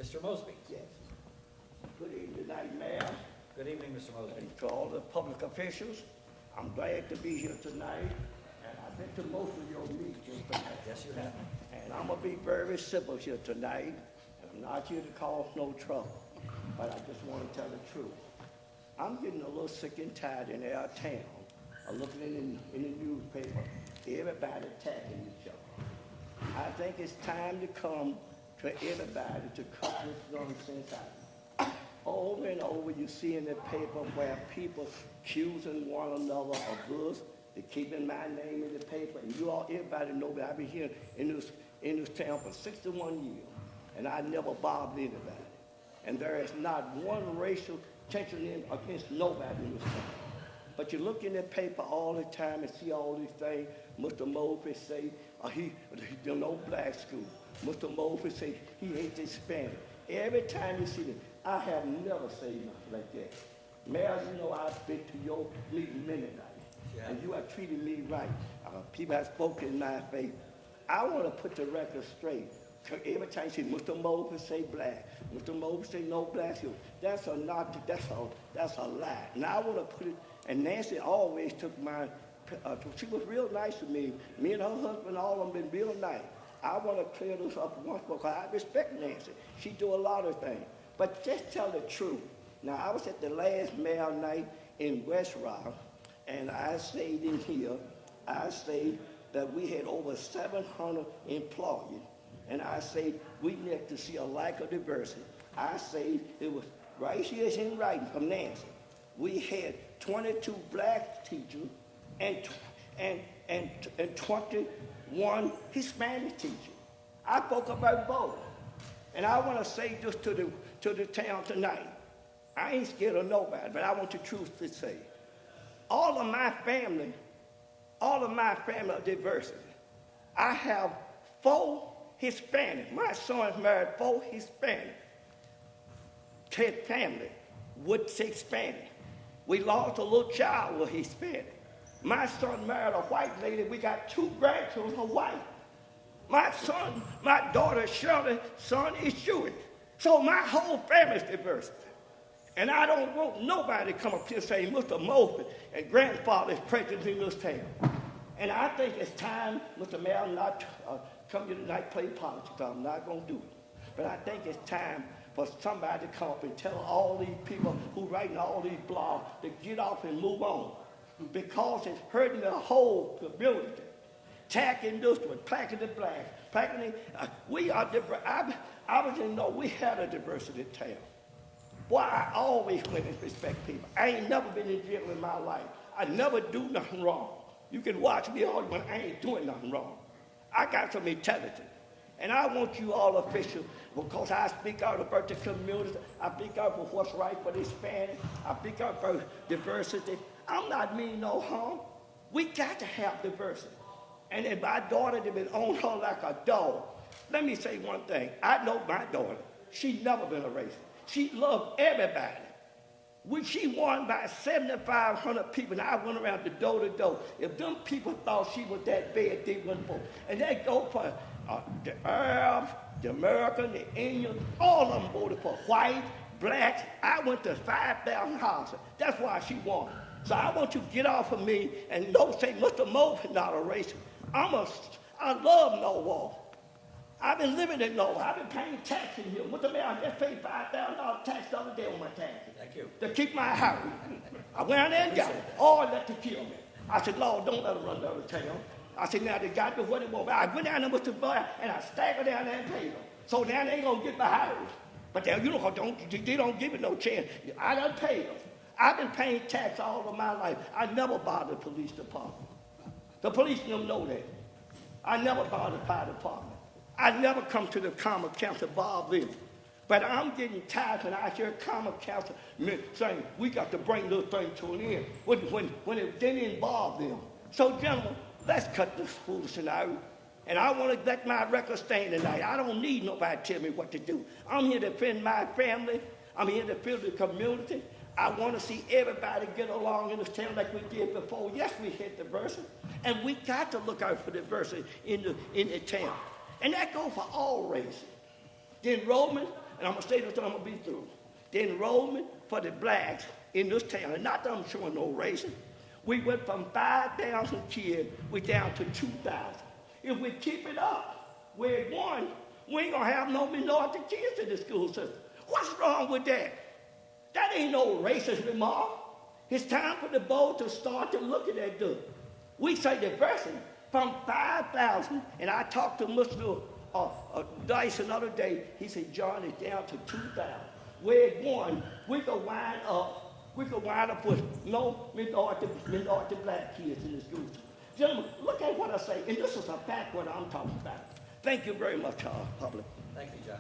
Mr. Mosby. Yes. Good evening tonight, Mayor. Good evening, Mr. Mosby. And to all the public officials, I'm glad to be here tonight. And I've been to most of your meetings tonight. Yes, you have. And I'm going to be very simple here tonight. And I'm not here to cause no trouble. But I just want to tell the truth. I'm getting a little sick and tired in our town of looking in the newspaper, everybody attacking each other. I think it's time to come to everybody to cut this nonsense out. Over and over you see in the paper where people accusing one another of this, they're keeping my name in the paper, and you all, everybody know that I've been here in this town for 61 years, and I never bothered anybody. And there is not one racial tension against nobody in this town. But you look in the paper all the time and see all these things. Mr. Mosby say he no black school. Mr. Mosby say he hates Hispanic. Every time you see them, I have never said nothing like that. Mayor, you know I've been to your meeting many nights, yeah. And you have treated me right. People have spoken in my favor. I want to put the record straight. Every time you see Mr. Mosby say black, Mr. Mosby say no black school. That's a lie. And I want to put it. And Nancy always took my. She was real nice to me. Me and her husband, all of them, been real nice. I want to clear this up once because I respect Nancy. She do a lot of things. But just tell the truth. Now, I was at the last mayor night in West Rock, and I stayed in here. I say that we had over 700 employees, and I say we need to see a lack of diversity. I say it was right here in writing from Nancy. We had 22 black teachers and 21 Hispanic teachers. I spoke about both. And I want to say this to the town tonight. I ain't scared of nobody, but I want the truth to say. All of my family are diversity. I have 4 Hispanic. My son married 4 Hispanic. His family would say Hispanic. We lost a little child with Hispanic. My son married a white lady. We got 2 grandchildren who are white. My daughter Shirley's son is Jewish. So my whole family's diversity. And I don't want nobody to come up here saying Mr. Mosby and grandfather is president in this town. And I think it's time, Mr. Mayor, not come here tonight play politics. I'm not going to do it. But I think it's time for somebody to come up and tell all these people who writing all these blogs to get off and move on. Because it's hurting the whole community. Attacking this one, attacking the blacks, attacking we are different. I was in know we had a diversity town. Boy, I always went and respect people. I ain't never been in jail in my life. I never do nothing wrong. You can watch me all when I ain't doing nothing wrong. I got some intelligence. And I want you all officials, because I speak out about the community, I speak out for what's right for the Hispanic, I speak out for diversity. I'm not mean no harm. We got to have diversity. And if my daughter had been on her like a dog, let me say one thing. I know my daughter. She never been a racist. She loved everybody. She won by 7,500 people, and I went around the door to door. If them people thought she was that bad, they wouldn't vote. And they go for the Arabs, the Americans, the Indians, all of them voted for white, blacks. I went to 5,000 houses. That's why she won. So I want you to get off of me and don't say Mr. Mosby is not a racist. I love Norwalk. I've been living in Norwalk. I've been paying taxes here. Mr. Mayor, I just paid $5,000 tax the other day on my taxes. Thank you. To keep my house. I went out there and got it. All that to kill me. I said, Lord, don't let them run down the town. I said, now they got to do what they want. I went down there with the boy and I staggered down there and paid them. So now they ain't going to get my house. But they don't give it no chance. I done paid them. I've been paying tax all of my life. I never bothered the police department. The police don't know that. I never bothered the fire department. I never come to the common council bother them. But I'm getting tired when I hear common council saying we got to bring this thing to an end when it didn't involve them. So, gentlemen, let's cut this foolishness out. And I want to let my record stand tonight. I don't need nobody to tell me what to do. I'm here to defend my family. I'm here to defend the community. I want to see everybody get along in this town like we did before. Yes, we had diversity, and we got to look out for diversity in the town. And that goes for all races. The enrollment, and I'm going to say this, and I'm going to be through. The enrollment for the blacks in this town, and not that I'm showing no racism, we went from 5,000 kids, we're down to 2,000. If we keep it up, we're at 1, we ain't going to have no minority kids in the school system. What's wrong with that? That ain't no racist remark. It's time for the board to start to look at that dude. We say diversity from 5,000, and I talked to Mr. Dice another day. He said, John, it's down to 2,000. We're at 1. We can wind up with no minority black kids in the schools. Gentlemen, look at what I say, and this is a fact what I'm talking about. Thank you very much, public. Thank you, John.